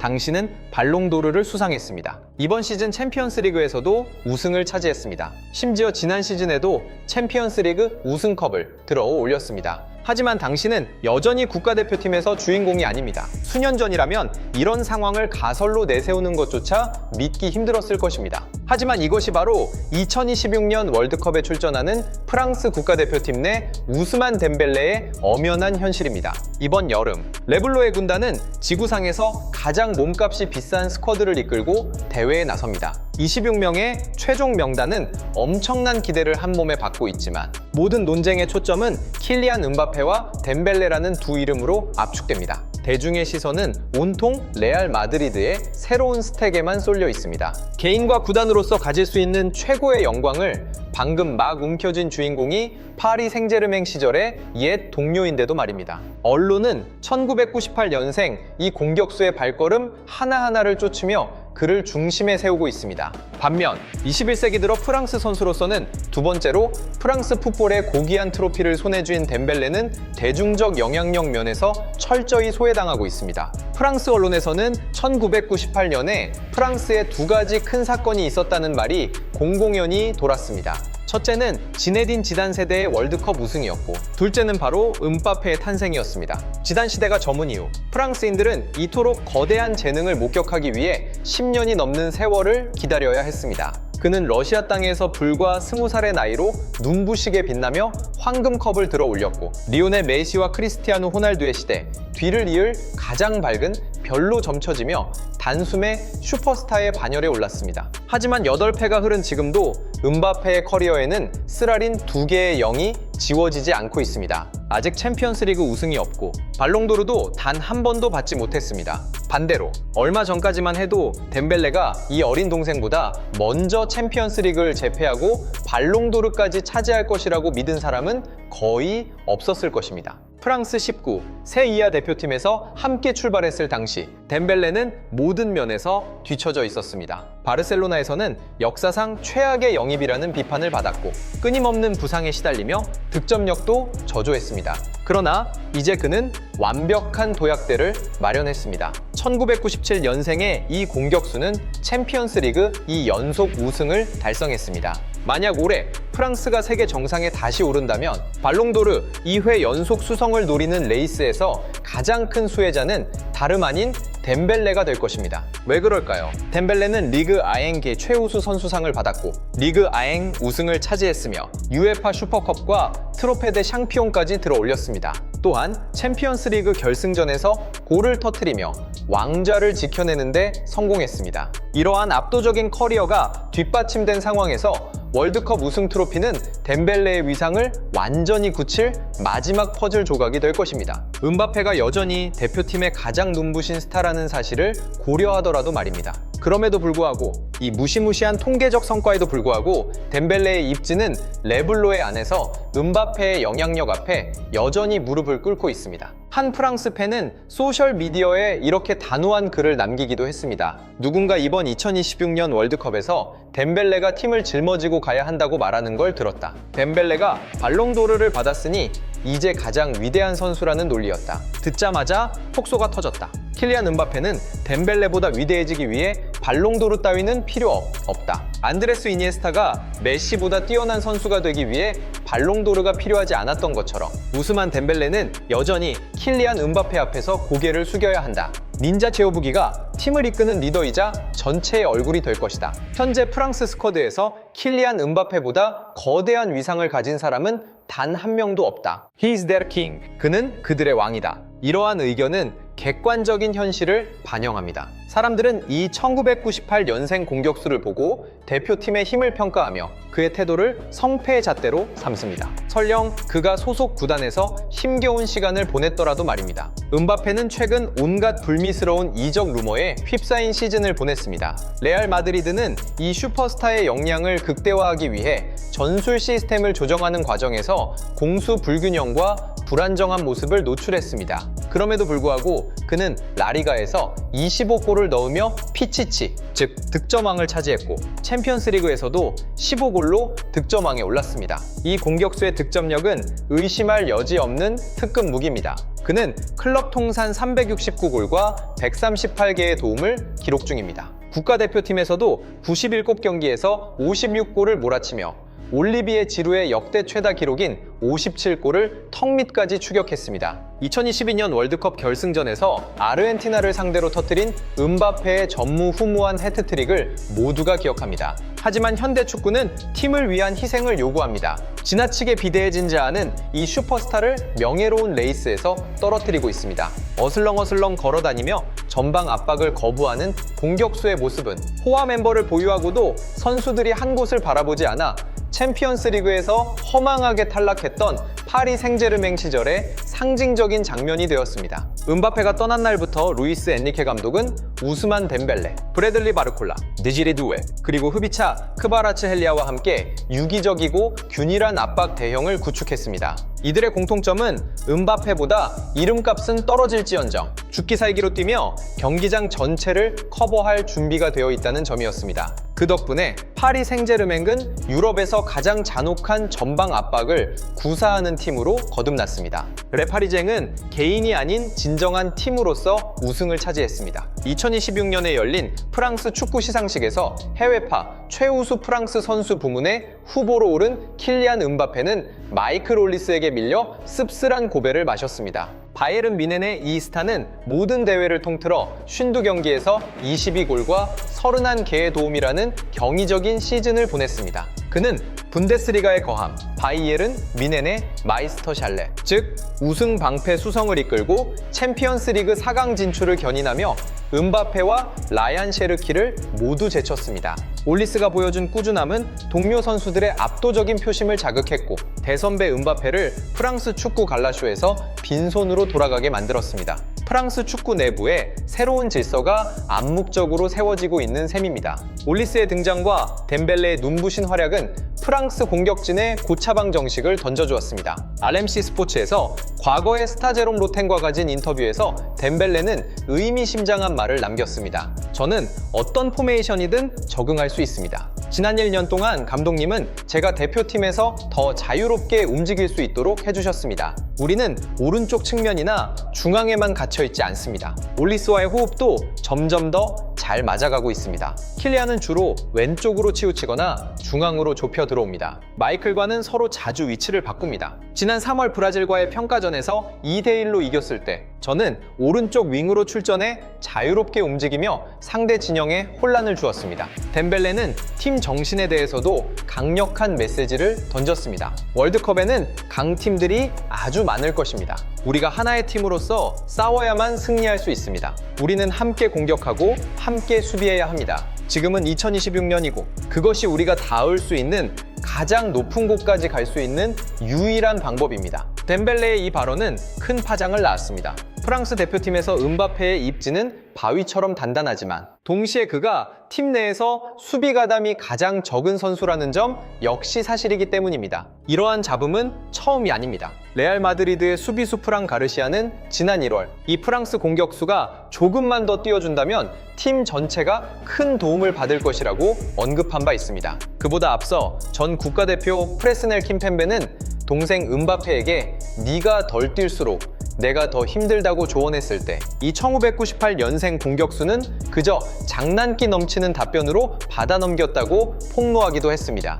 당시는 발롱도르를 수상했습니다. 이번 시즌 챔피언스 리그에서도 우승을 차지했습니다. 심지어 지난 시즌에도 챔피언스 리그 우승컵을 들어 올렸습니다. 하지만 당신은 여전히 국가대표팀에서 주인공이 아닙니다. 수년 전이라면 이런 상황을 가설로 내세우는 것조차 믿기 힘들었을 것입니다. 하지만 이것이 바로 2026년 월드컵에 출전하는 프랑스 국가대표팀 내 우스만 덴벨레의 엄연한 현실입니다. 이번 여름 레블로의 군단은 지구상에서 가장 몸값이 비싼 스쿼드를 이끌고 대회에 나섭니다. 26명의 최종 명단은 엄청난 기대를 한 몸에 받고 있지만 모든 논쟁의 초점은 킬리안 음바페와 덴벨레라는 두 이름으로 압축됩니다. 대중의 시선은 온통 레알 마드리드의 새로운 스택에만 쏠려 있습니다. 개인과 구단으로서 가질 수 있는 최고의 영광을 방금 막 움켜쥔 주인공이 파리 생제르맹 시절의 옛 동료인데도 말입니다. 언론은 1998년생 이 공격수의 발걸음 하나하나를 쫓으며 그를 중심에 세우고 있습니다. 반면 21세기 들어 프랑스 선수로서는 두 번째로 프랑스 풋볼의 고귀한 트로피를 손에 쥔 덴벨레는 대중적 영향력 면에서 철저히 소외당하고 있습니다. 프랑스 언론에서는 1998년에 프랑스에 두 가지 큰 사건이 있었다는 말이 공공연히 돌았습니다. 첫째는 지네딘 지단 세대의 월드컵 우승이었고, 둘째는 바로 음바페의 탄생이었습니다. 지단 시대가 저문 이후 프랑스인들은 이토록 거대한 재능을 목격하기 위해 10년이 넘는 세월을 기다려야 했습니다. 그는 러시아 땅에서 불과 20살의 나이로 눈부시게 빛나며 황금컵을 들어 올렸고, 리오넬 메시와 크리스티아누 호날두의 시대, 뒤를 이을 가장 밝은 별로 점쳐지며 단숨에 슈퍼스타의 반열에 올랐습니다. 하지만 8패가 흐른 지금도 음바페의 커리어에는 쓰라린 2개의 0이 지워지지 않고 있습니다. 아직 챔피언스리그 우승이 없고 발롱도르도 단 한 번도 받지 못했습니다. 반대로 얼마 전까지만 해도 덴벨레가 이 어린 동생보다 먼저 챔피언스리그를 제패하고 발롱도르까지 차지할 것이라고 믿은 사람은 거의 없었을 것입니다. 프랑스 19 세 이하 대표팀에서 함께 출발했을 당시 덴벨레는 모든 면에서 뒤처져 있었습니다. 바르셀로나에서는 역사상 최악의 영입이라는 비판을 받았고, 끊임없는 부상에 시달리며 득점력도 저조했습니다. 그러나 이제 그는 완벽한 도약대를 마련했습니다. 1997년생의 이 공격수는 챔피언스 리그 2연속 우승을 달성했습니다. 만약 올해 프랑스가 세계 정상에 다시 오른다면 발롱도르 2회 연속 수성을 노리는 레이스에서 가장 큰 수혜자는 다름 아닌 덴벨레가 될 것입니다. 왜 그럴까요? 덴벨레는 리그 아엥계 최우수 선수상을 받았고, 리그 아엥 우승을 차지했으며 UEFA 슈퍼컵과 트로페 데 샹피온까지 들어 올렸습니다. 또한 챔피언스 리그 결승전에서 골을 터뜨리며 왕좌를 지켜내는데 성공했습니다. 이러한 압도적인 커리어가 뒷받침된 상황에서 월드컵 우승 트로피는 덴벨레의 위상을 완전히 굳힐 마지막 퍼즐 조각이 될 것입니다. 음바페가 여전히 대표팀의 가장 눈부신 스타라는 사실을 고려하더라도 말입니다. 그럼에도 불구하고 이 무시무시한 통계적 성과에도 불구하고 덴벨레의 입지는 레블로의 안에서 음바페의 영향력 앞에 여전히 무릎을 꿇고 있습니다. 한 프랑스 팬은 소셜미디어에 이렇게 단호한 글을 남기기도 했습니다. 누군가 이번 2026년 월드컵에서 덴벨레가 팀을 짊어지고 가야 한다고 말하는 걸 들었다. 덴벨레가 발롱도르를 받았으니 이제 가장 위대한 선수라는 논리였다. 듣자마자 폭소가 터졌다. 킬리안 음바페는 덴벨레보다 위대해지기 위해 발롱도르 따위는 필요 없다. 안드레스 이니에스타가 메시보다 뛰어난 선수가 되기 위해 발롱도르가 필요하지 않았던 것처럼 우스만 덴벨레는 여전히 킬리안 음바페 앞에서 고개를 숙여야 한다. 닌자 제오부기가 팀을 이끄는 리더이자 전체의 얼굴이 될 것이다. 현재 프랑스 스쿼드에서 킬리안 음바페보다 거대한 위상을 가진 사람은 단 한 명도 없다. He's their king. 그는 그들의 왕이다. 이러한 의견은 객관적인 현실을 반영합니다. 사람들은 이 1998년생 공격수를 보고 대표팀의 힘을 평가하며 그의 태도를 성패의 잣대로 삼습니다. 설령 그가 소속 구단에서 힘겨운 시간을 보냈더라도 말입니다. 음바페는 최근 온갖 불미스러운 이적 루머에 휩싸인 시즌을 보냈습니다. 레알 마드리드는 이 슈퍼스타의 역량을 극대화하기 위해 전술 시스템을 조정하는 과정에서 공수 불균형과 불안정한 모습을 노출했습니다. 그럼에도 불구하고 그는 라리가에서 25골을 넣으며 피치치, 즉 득점왕을 차지했고 챔피언스리그에서도 15골로 득점왕에 올랐습니다. 이 공격수의 득점력은 의심할 여지 없는 특급 무기입니다. 그는 클럽 통산 369골과 138개의 도움을 기록 중입니다. 국가대표팀에서도 91골 경기에서 56골을 몰아치며 올리비에 지루의 역대 최다 기록인 57골을 턱 밑까지 추격했습니다. 2022년 월드컵 결승전에서 아르헨티나를 상대로 터뜨린 음바페의 전무후무한 해트트릭을 모두가 기억합니다. 하지만 현대 축구는 팀을 위한 희생을 요구합니다. 지나치게 비대해진 자아는 이 슈퍼스타를 명예로운 레이스에서 떨어뜨리고 있습니다. 어슬렁어슬렁 걸어다니며 전방 압박을 거부하는 공격수의 모습은 호화 멤버를 보유하고도 선수들이 한 곳을 바라보지 않아 챔피언스 리그에서 허망하게 탈락했던 파리 생제르맹 시절의 상징적인 장면이 되었습니다. 음바페가 떠난 날부터 루이스 엔리케 감독은 우스만 덴벨레, 브래들리 바르콜라, 느지리 두에, 그리고 흡이차 크바라츠헬리아와 함께 유기적이고 균일한 압박 대형을 구축했습니다. 이들의 공통점은 음바페보다 이름값은 떨어질지언정 죽기 살기로 뛰며 경기장 전체를 커버할 준비가 되어 있다는 점이었습니다. 그 덕분에 파리 생제르맹은 유럽에서 가장 잔혹한 전방 압박을 구사하는 팀으로 거듭났습니다. 레파리쟁은 개인이 아닌 진정한 팀으로서 우승을 차지했습니다. 2026년에 열린 프랑스 축구 시상식에서 해외파 최우수 프랑스 선수 부문에 후보로 오른 킬리안 음바페는 마이클 올리스에게 밀려 씁쓸한 고배를 마셨습니다. 바이에른 뮌헨의 이 스타는 모든 대회를 통틀어 52경기에서 22골과 31개의 도움이라는 경이적인 시즌을 보냈습니다. 그는 분데스리가의 거함, 바이에른 뮌헨의 마이스터 샬레, 즉 우승 방패 수성을 이끌고 챔피언스리그 4강 진출을 견인하며 음바페와 라얀 셰르키를 모두 제쳤습니다. 올리스가 보여준 꾸준함은 동료 선수들의 압도적인 표심을 자극했고 대선배 음바페를 프랑스 축구 갈라쇼에서 빈손으로 돌아가게 만들었습니다. 프랑스 축구 내부에 새로운 질서가 암묵적으로 세워지고 있는 셈입니다. 올리스의 등장과 덴벨레의 눈부신 활약은 프랑스 공격진에 고차방 정식을 던져주었습니다. RMC 스포츠에서 과거의 스타 제롬 로텐과 가진 인터뷰에서 덴벨레는 의미심장한 말을 남겼습니다. 저는 어떤 포메이션이든 적응할 수 있습니다. 지난 1년 동안 감독님은 제가 대표팀에서 더 자유롭게 움직일 수 있도록 해주셨습니다. 우리는 오른쪽 측면이나 중앙에만 갇혀있지 않습니다. 올리스와의 호흡도 점점 더 잘 맞아가고 있습니다. 킬리안은 주로 왼쪽으로 치우치거나 중앙으로 좁혀 들어옵니다. 마이클과는 서로 자주 위치를 바꿉니다. 지난 3월 브라질과의 평가전에서 2대1로 이겼을 때 저는 오른쪽 윙으로 출전해 자유롭게 움직이며 상대 진영에 혼란을 주었습니다. 덴벨레는 팀 정신에 대해서도 강력한 메시지를 던졌습니다. 월드컵에는 강팀들이 아주 많을 것입니다. 우리가 하나의 팀으로서 싸워야만 승리할 수 있습니다. 우리는 함께 공격하고 함께 수비해야 합니다. 지금은 2026년이고 그것이 우리가 닿을 수 있는 가장 높은 곳까지 갈 수 있는 유일한 방법입니다. 덴벨레의 이 발언은 큰 파장을 낳았습니다. 프랑스 대표팀에서 음바페의 입지는 바위처럼 단단하지만 동시에 그가 팀 내에서 수비 가담이 가장 적은 선수라는 점 역시 사실이기 때문입니다. 이러한 잡음은 처음이 아닙니다. 레알 마드리드의 수비수 프랑 가르시아는 지난 1월 이 프랑스 공격수가 조금만 더 뛰어준다면 팀 전체가 큰 도움을 받을 것이라고 언급한 바 있습니다. 그보다 앞서 전 국가대표 프레스넬 킴펜베는 동생 음바페에게 네가 덜 뛸수록 내가 더 힘들다고 조언했을 때 이 1998년생 공격수는 그저 장난기 넘치는 답변으로 받아 넘겼다고 폭로하기도 했습니다.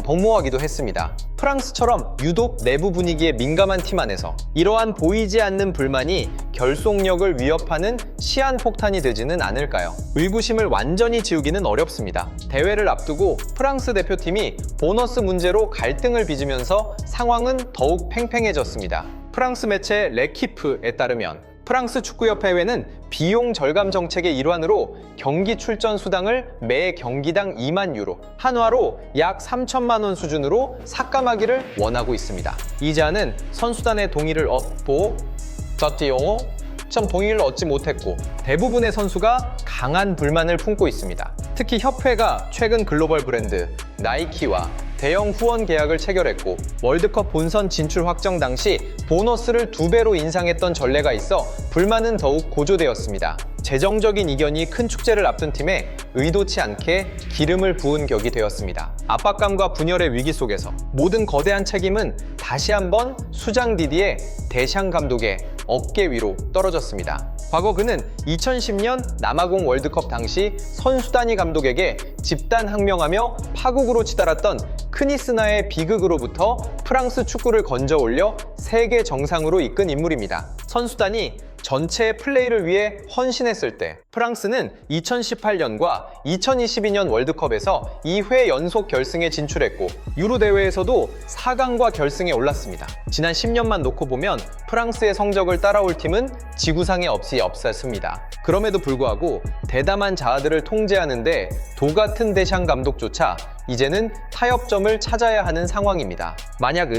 폭로하기도 했습니다. 프랑스처럼 유독 내부 분위기에 민감한 팀 안에서 이러한 보이지 않는 불만이 결속력을 위협하는 시한폭탄이 되지는 않을까요? 의구심을 완전히 지우기는 어렵습니다. 대회를 앞두고 프랑스 대표팀이 보너스 문제로 갈등을 빚으면서 상황은 더욱 팽팽해졌습니다. 프랑스 매체 레키프에 따르면 프랑스 축구협회회는 비용 절감 정책의 일환으로 경기 출전 수당을 매 경기당 2만 유로, 한화로 약 3천만 원 수준으로 삭감하기를 원하고 있습니다. 이 제안은 선수단의 동의를 얻고 동의를 얻지 못했고 대부분의 선수가 강한 불만을 품고 있습니다. 특히 협회가 최근 글로벌 브랜드 나이키와 대형 후원 계약을 체결했고 월드컵 본선 진출 확정 당시 보너스를 2배로 인상했던 전례가 있어 불만은 더욱 고조되었습니다. 재정적인 이견이 큰 축제를 앞둔 팀에 의도치 않게 기름을 부은 격이 되었습니다. 압박감과 분열의 위기 속에서 모든 거대한 책임은 다시 한번 수장 디디에 데샹 감독의 어깨 위로 떨어졌습니다. 과거 그는 2010년 남아공 월드컵 당시 선수단위 감독에게 집단 항명하며 파국으로 치달았던 크니스나의 비극으로부터 프랑스 축구를 건져 올려 세계 정상으로 이끈 인물입니다. 선수단이 전체의 플레이를 위해 헌신했을 때 프랑스는 2018년과 2022년 월드컵에서 2회 연속 결승에 진출했고 유로 대회에서도 4강과 결승에 올랐습니다. 지난 10년만 놓고 보면 프랑스의 성적을 따라올 팀은 지구상에 없었습니다. 그럼에도 불구하고 대담한 자아들을 통제하는데 도 같은 데샹 감독조차 이제는 타협점을 찾아야 하는 상황입니다. 만약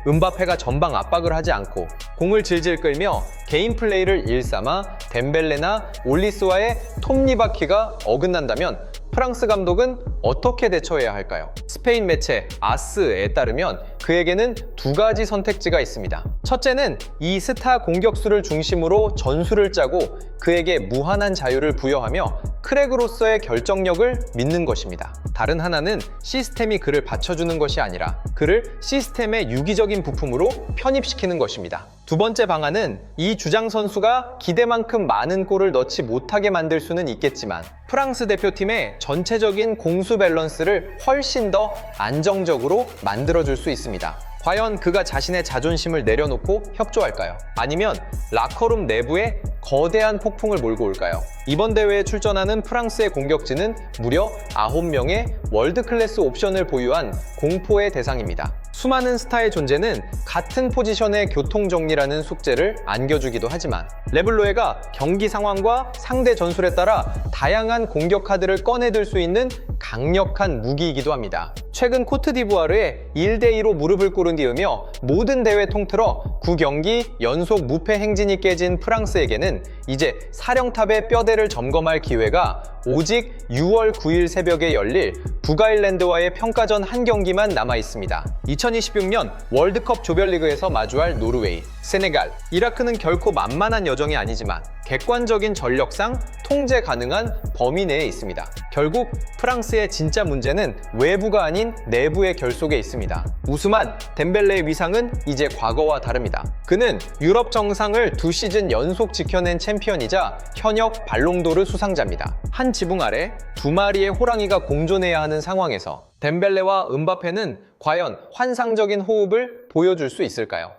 은바페가 전방 압박을 하지 않고 공을 질질 끌며 개인 플레이를 일삼아 덴벨레나 올리스와의 톱니바퀴가 어긋난다면 프랑스 감독은 어떻게 대처해야 할까요? 스페인 매체 아스에 따르면 그에게는 2가지 선택지가 있습니다. 첫째는 이 스타 공격수를 중심으로 전술을 짜고 그에게 무한한 자유를 부여하며 크레그로서의 결정력을 믿는 것입니다. 다른 하나는 시스템이 그를 받쳐주는 것이 아니라 그를 시스템의 유기적인 부품으로 편입시키는 것입니다. 두 번째 방안은 이 주장 선수가 기대만큼 많은 골을 넣지 못하게 만들 수는 있겠지만 프랑스 대표팀의 전체적인 공수 밸런스를 훨씬 더 안정적으로 만들어줄 수 있습니다. 과연 그가 자신의 자존심을 내려놓고 협조할까요? 아니면 라커룸 내부에 거대한 폭풍을 몰고 올까요? 이번 대회에 출전하는 프랑스의 공격진은 무려 9명의 월드클래스 옵션을 보유한 공포의 대상입니다. 수많은 스타의 존재는 같은 포지션의 교통정리라는 숙제를 안겨주기도 하지만 레블로에가 경기 상황과 상대 전술에 따라 다양한 공격 카드를 꺼내들 수 있는 강력한 무기이기도 합니다. 최근 코트디부아르에 1대2로 무릎을 꿇은뒤으며 모든 대회 통틀어 9경기 연속 무패 행진이 깨진 프랑스에게는 이제 사령탑의 뼈대를 점검할 기회가 오직 6월 9일 새벽에 열릴 북아일랜드와의 평가전 한 경기만 남아 있습니다. 2026년 월드컵 조별리그에서 마주할 노르웨이, 세네갈, 이라크는 결코 만만한 여정이 아니지만 객관적인 전력상 통제 가능한 범위 내에 있습니다. 결국 프랑스의 진짜 문제는 외부가 아닌 내부의 결속에 있습니다. 우스만 덴벨레의 위상은 이제 과거와 다릅니다. 그는 유럽 정상을 2시즌 연속 지켜낸 챔피언이자 현역 발롱도르 수상자입니다. 한 지붕 아래 2마리의 호랑이가 공존해야 하는 상황에서 덴벨레와 은바페는 과연 환상적인 호흡을 보여줄 수 있을까요?